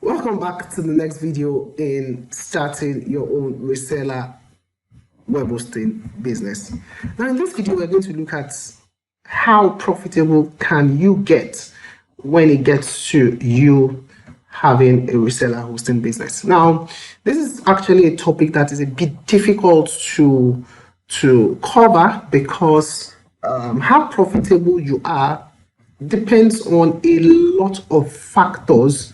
Welcome back to the next video in starting your own reseller web hosting business. Now in this video, we're going to look at how profitable can you get when it gets to you having a reseller hosting business. Now, this is actually a topic that is a bit difficult to cover because how profitable you are depends on a lot of factors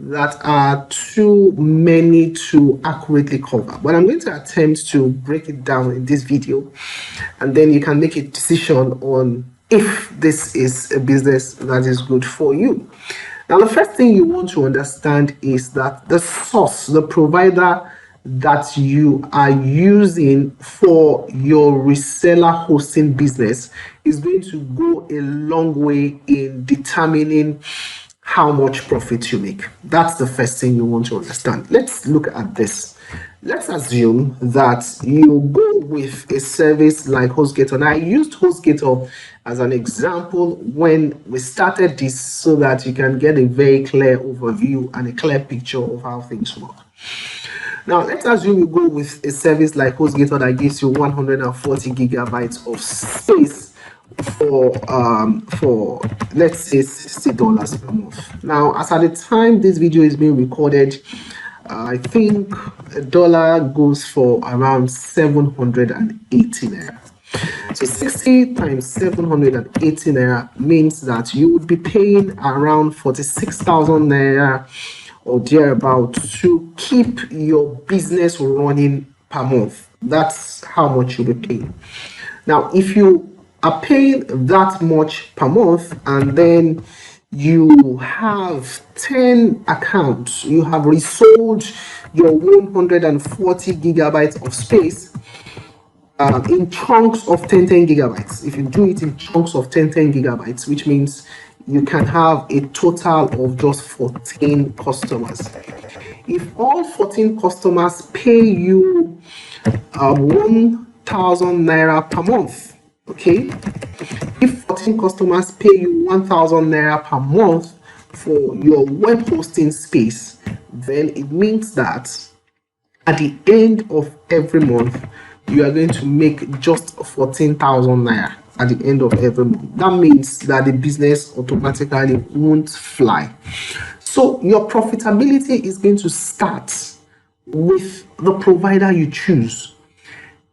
that are too many to accurately cover. But I'm going to attempt to break it down in this video, and then you can make a decision on if this is a business that is good for you. Now, the first thing you want to understand is that the source, the provider that you are using for your reseller hosting business is going to go a long way in determining how much profit you make. That's the first thing you want to understand. Let's look at this. Let's assume that you go with a service like HostGator. Now, I used HostGator as an example when we started this so that you can get a very clear overview and a clear picture of how things work. Now, let's assume you go with a service like HostGator that gives you 140 gigabytes of space for let's say $60 per month. Now, as at the time this video is being recorded, I think a dollar goes for around 780 naira. So 60 times 780 naira means that you would be paying around 46,000 naira or thereabout to keep your business running per month. That's how much you'll be paying. Now, if you are paying that much per month and then you have 10 accounts, you have resold your 140 gigabytes of space in chunks of 10 gigabytes. If you do it in chunks of 10 gigabytes, which means you can have a total of just 14 customers. If all 14 customers pay you 1,000 naira per month, okay, if 14 customers pay you 1,000 naira per month for your web hosting space, then it means that at the end of every month, you are going to make just 14,000 naira at the end of every month. That means that the business automatically won't fly. So your profitability is going to start with the provider you choose.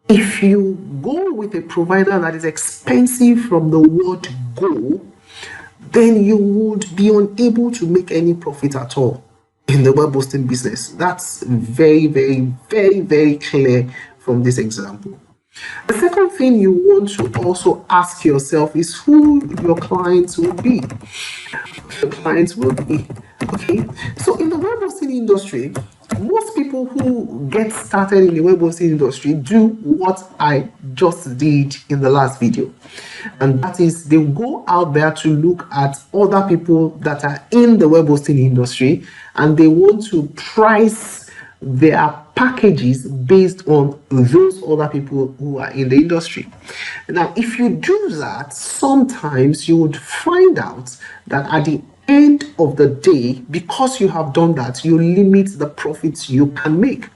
If you go with a provider that is expensive from the word go, then you would be unable to make any profit at all in the web hosting business. That's very, very, very, very clear from this example. The second thing you want to also ask yourself is who your clients will be. Your clients will be. Okay, so in the web hosting industry, most people who get started in the web hosting industry do what I just did in the last video, and that is they go out there to look at other people that are in the web hosting industry and they want to price their packages based on those other people who are in the industry. Now, if you do that, sometimes you would find out that at the end of the day, because you have done that, you limit the profits you can make.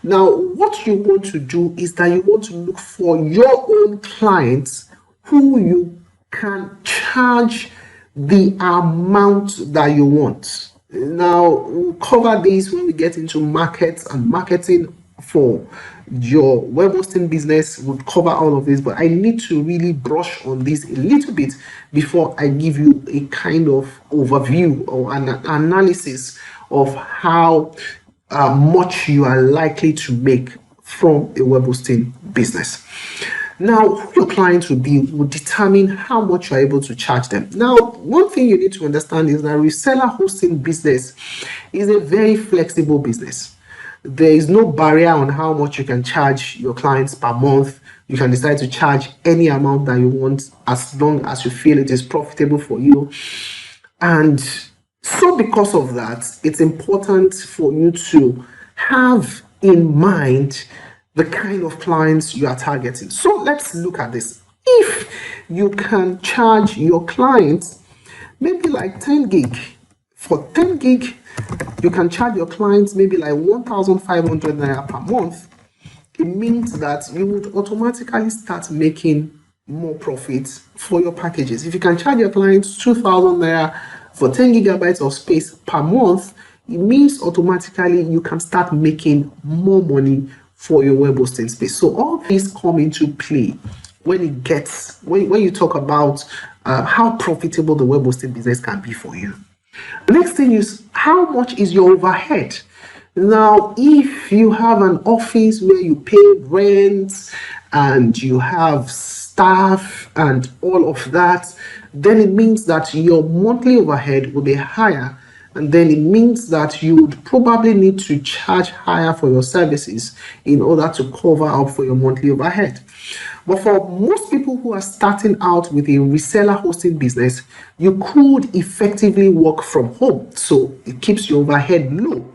Now, what you want to do is that you want to look for your own clients who you can charge the amount that you want. Now, we'll cover this when we get into markets and marketing for your web hosting business. We'll cover all of this, but I need to really brush on this a little bit before I give you a kind of overview or an analysis of how much you are likely to make from a web hosting business. Now, who your clients will be will determine how much you're able to charge them. Now, one thing you need to understand is that reseller hosting business is a very flexible business. There is no barrier on how much you can charge your clients per month. You can decide to charge any amount that you want as long as you feel it is profitable for you. And so because of that, it's important for you to have in mind the kind of clients you are targeting. So let's look at this. If you can charge your clients maybe like 10 gig, for 10 gig, you can charge your clients maybe like 1,500 naira per month, it means that you would automatically start making more profits for your packages. If you can charge your clients 2,000 naira for 10 gigabytes of space per month, it means automatically you can start making more money for your web hosting space. So all these come into play when you talk about how profitable the web hosting business can be for you. The next thing is, how much is your overhead? Now, if you have an office where you pay rent and you have staff and all of that, then it means that your monthly overhead will be higher, and then it means that you would probably need to charge higher for your services in order to cover up for your monthly overhead. But for most people who are starting out with a reseller hosting business, you could effectively work from home, so it keeps your overhead low.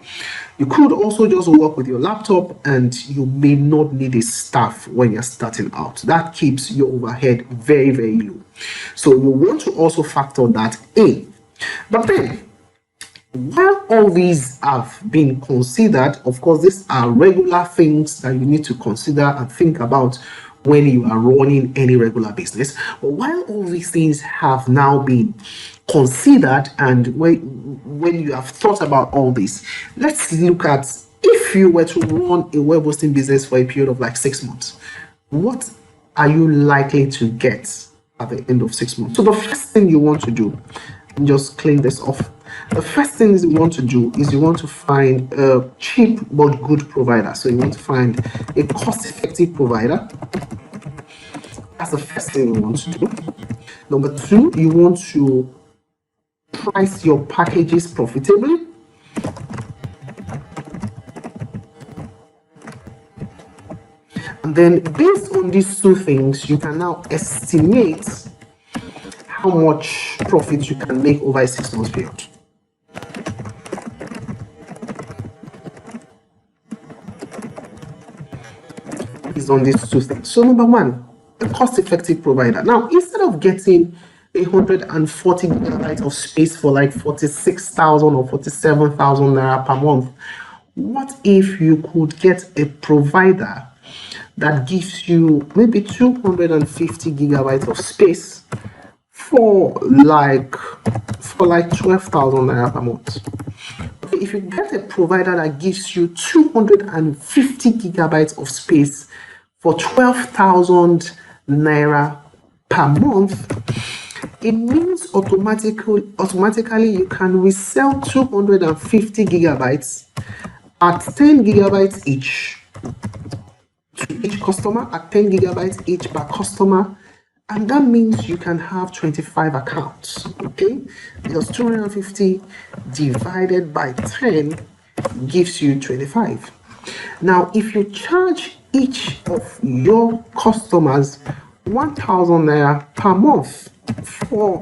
You could also just work with your laptop, and you may not need a staff when you're starting out. That keeps your overhead very, very low. So you want to also factor that in. But then, while all these have been considered, of course, these are regular things that you need to consider and think about when you are running any regular business. But while all these things have now been considered, and when you have thought about all this, let's look at, if you were to run a web hosting business for a period of like 6 months, what are you likely to get at the end of 6 months? So the first thing you want to do, and just clean this off, the first thing you want to do is you want to find a cheap but good provider. So you want to find a cost-effective provider. That's the first thing you want to do. Number two, you want to price your packages profitably. And then based on these two things, you can now estimate how much profit you can make over a 6 month period. Is on these two things. So number one, a cost-effective provider. Now, instead of getting 140 gigabytes of space for like 46,000 or 47,000 naira per month, what if you could get a provider that gives you maybe 250 gigabytes of space for like 12,000 naira per month? If you get a provider that gives you 250 gigabytes of space for 12,000 naira per month, it means automatically you can resell 250 gigabytes at 10 gigabytes each to each customer, at 10 gigabytes each per customer. And that means you can have 25 accounts, okay? Because 250 divided by 10 gives you 25. Now, if you charge each of your customers 1,000 naira per month for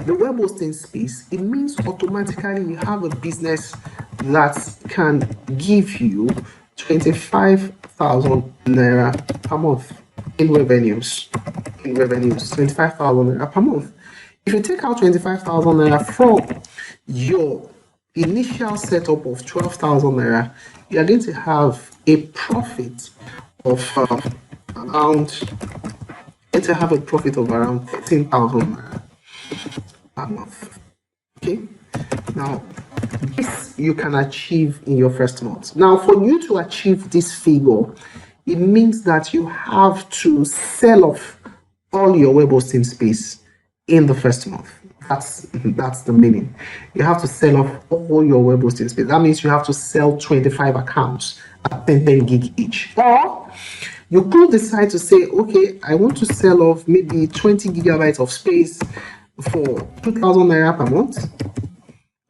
the web hosting space, it means automatically you have a business that can give you 25,000 naira per month in revenues. 25,000 naira per month. If you take out 25,000 naira from your initial setup of 12,000 naira, you are going to have a profit of around 13,000 naira per month. Okay, now this you can achieve in your first month. Now, for you to achieve this figure, it means that you have to sell off all your web hosting space in the first month. That's the meaning. You have to sell off all your web hosting space. That means you have to sell 25 accounts at 10 gig each. Or you could decide to say, okay, I want to sell off maybe 20 gigabytes of space for 2,000 naira per month.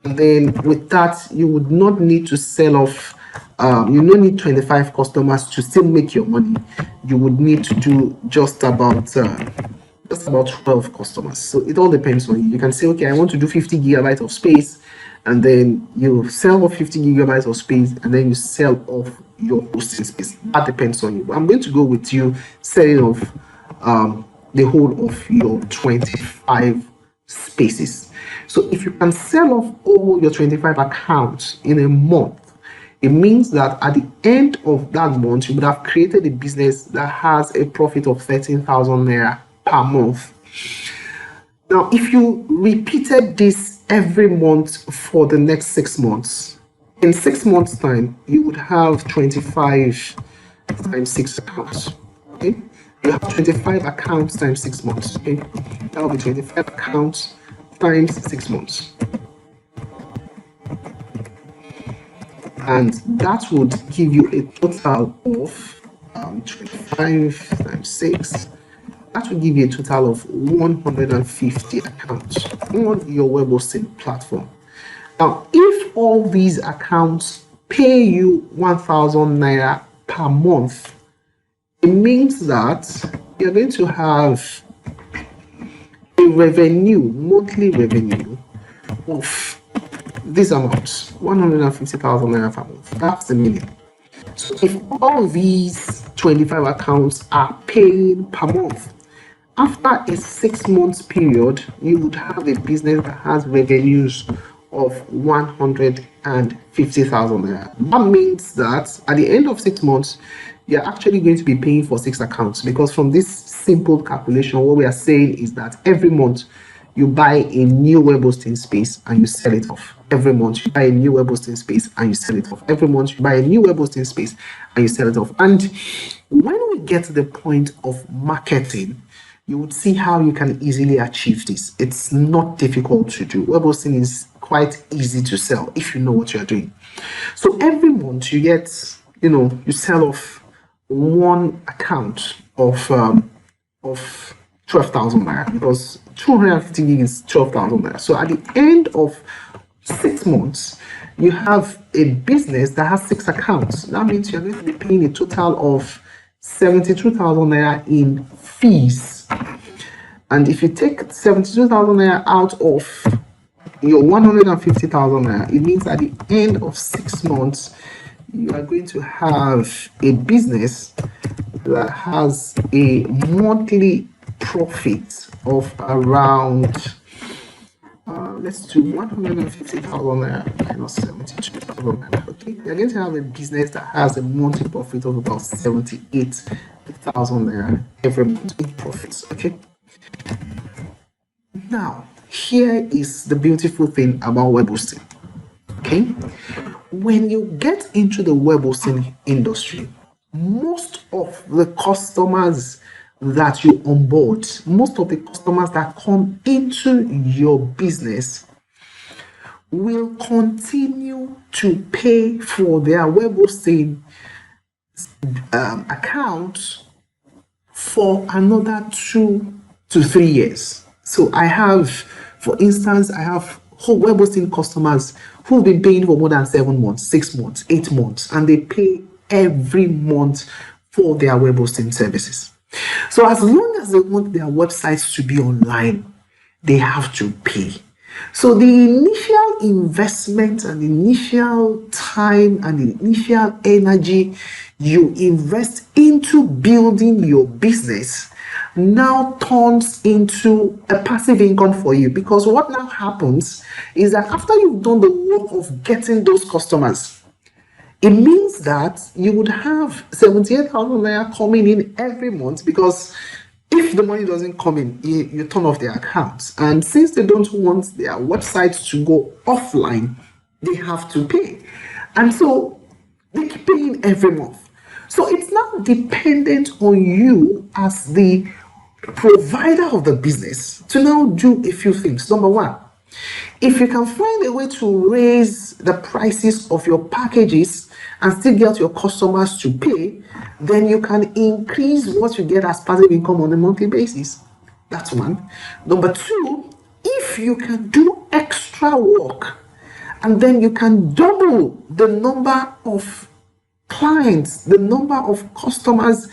And then with that, you would not need to sell off, you don't need 25 customers to still make your money. You would need to do just about 12 customers. So it all depends on you. You can say, okay, I want to do 50 gigabytes of space, and then you sell off 50 gigabytes of space, and then you sell off your hosting space. That depends on you. But I'm going to go with you selling off the whole of your 25 spaces. So if you can sell off all your 25 accounts in a month, it means that at the end of that month, you would have created a business that has a profit of 13,000 naira per month. Now, if you repeated this every month for the next 6 months, in 6 months' time, you would have 25 times 6 accounts. Okay, you have 25 accounts times 6 months. Okay, that will be 25 accounts times 6 months. And that would give you a total of 25 times 6. That will give you a total of 150 accounts on your web hosting platform. Now, if all these accounts pay you 1,000 naira per month, it means that you're going to have a revenue, monthly revenue of this amount, 150,000 naira per month. That's the million. So if all these 25 accounts are paying per month, after a 6 months period, you would have a business that has revenues of 150,000 naira. That means that at the end of 6 months, you're actually going to be paying for 6 accounts, because from this simple calculation, what we are saying is that every month you buy a new web hosting space and you sell it off. Every month you buy a new web hosting space and you sell it off. Every month you buy a new web hosting space and you sell it off. And when we get to the point of marketing, you would see how you can easily achieve this. It's not difficult to do. Web hosting is quite easy to sell if you know what you're doing. So every month you get, you sell off one account of 12,000 naira, because 250 gig is 12,000 naira. So at the end of 6 months, you have a business that has 6 accounts. That means you're going to be paying a total of 72,000 naira in fees. And if you take 72,000 naira out of your 150,000 naira, it means at the end of 6 months, you are going to have a business that has a monthly profit of around let's do 150,000 naira minus 72,000 naira. Okay, you're going to have a business that has a monthly profit of about 78,000 naira every month in profits. Okay, now here is the beautiful thing about web hosting. Okay, when you get into the web hosting industry, most of the customers that you onboard, most of the customers that come into your business will continue to pay for their web hosting account for another 2 to 3 years. So for instance, I have whole web hosting customers who've been paying for more than 7 months, 6 months, 8 months, and they pay every month for their web hosting services. So as long as they want their websites to be online, they have to pay. So the initial investment and initial time and initial energy you invest into building your business now turns into a passive income for you, because what now happens is that after you've done the work of getting those customers, it means that you would have 78,000 naira coming in every month, because if the money doesn't come in, you turn off their accounts. And since they don't want their websites to go offline, they have to pay. And so they keep paying every month. So it's now dependent on you as the provider of the business to now do a few things. Number one, if you can find a way to raise the prices of your packages and still get your customers to pay, then you can increase what you get as passive income on a monthly basis. That's one. Number two, if you can do extra work and then you can double the number of clients, the number of customers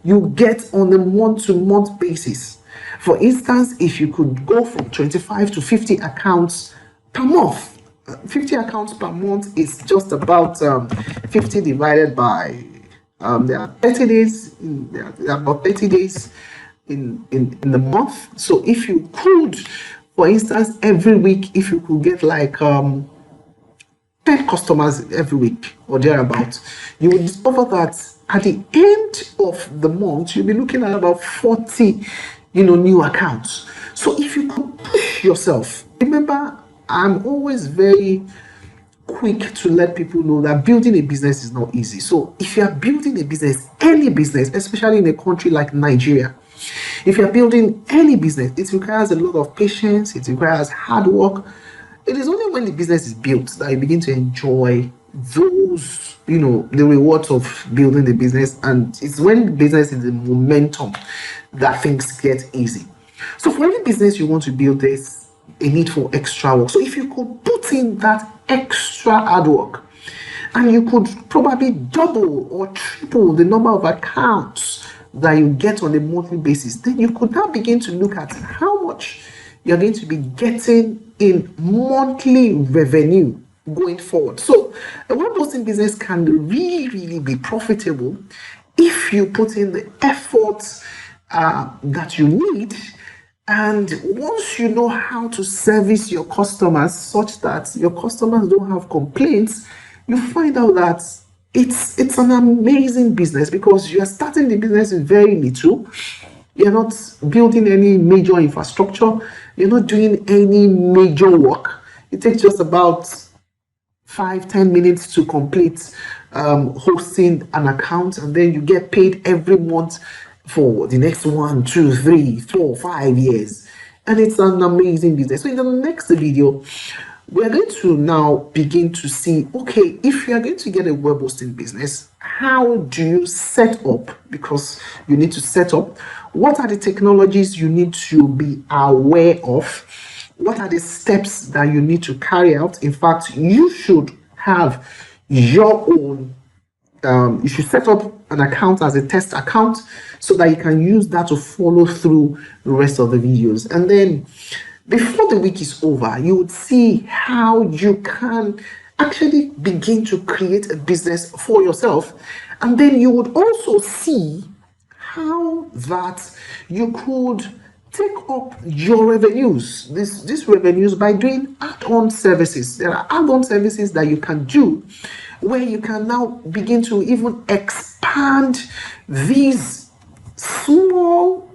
you get on a month-to-month basis. For instance, if you could go from 25 to 50 accounts per month, 50 accounts per month is just about 50 divided by there are 30 days. There are about 30 days in the month. So if you could For instance, every week, if you could get like 10 customers every week or thereabouts, you will discover that at the end of the month, you'll be looking at about 40, new accounts. So if you could push yourself, remember, I'm always very quick to let people know that building a business is not easy. So if you are building a business, any business, especially in a country like Nigeria, if you're building any business, it requires a lot of patience, it requires hard work. It is only when the business is built that you begin to enjoy those, the rewards of building the business. And it's when the business is in momentum that things get easy. So for any business you want to build, there's a need for extra work. So if you could put in that extra hard work, and you could probably double or triple the number of accounts that you get on a monthly basis, then you could now begin to look at how much you're going to be getting in monthly revenue going forward. So a web hosting business can really be profitable if you put in the effort that you need. And once you know how to service your customers such that your customers don't have complaints, you find out that it's an amazing business, because you are starting the business with very little. You're not building any major infrastructure. You're not doing any major work. It takes just about 5-10 minutes to complete hosting an account, and then you get paid every month for the next 1, 2, 3, 4, 5 years. And it's an amazing business. So in the next video, we're going to now begin to see, okay, if you are going to get a web hosting business, how do you set up? Because you need to set up. What are the technologies you need to be aware of? What are the steps that you need to carry out? In fact, you should have your own, you should set up an account as a test account so that you can use that to follow through the rest of the videos. And then before the week is over, you would see how you can actually begin to create a business for yourself. And then you would also see how that you could take up your revenues, these revenues, by doing add-on services. There are add-on services that you can do where you can now begin to even expand these small,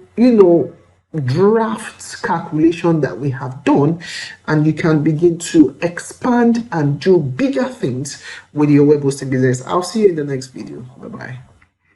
draft calculation that we have done, and you can begin to expand and do bigger things with your web hosting business. I'll see you in the next video. Bye-bye.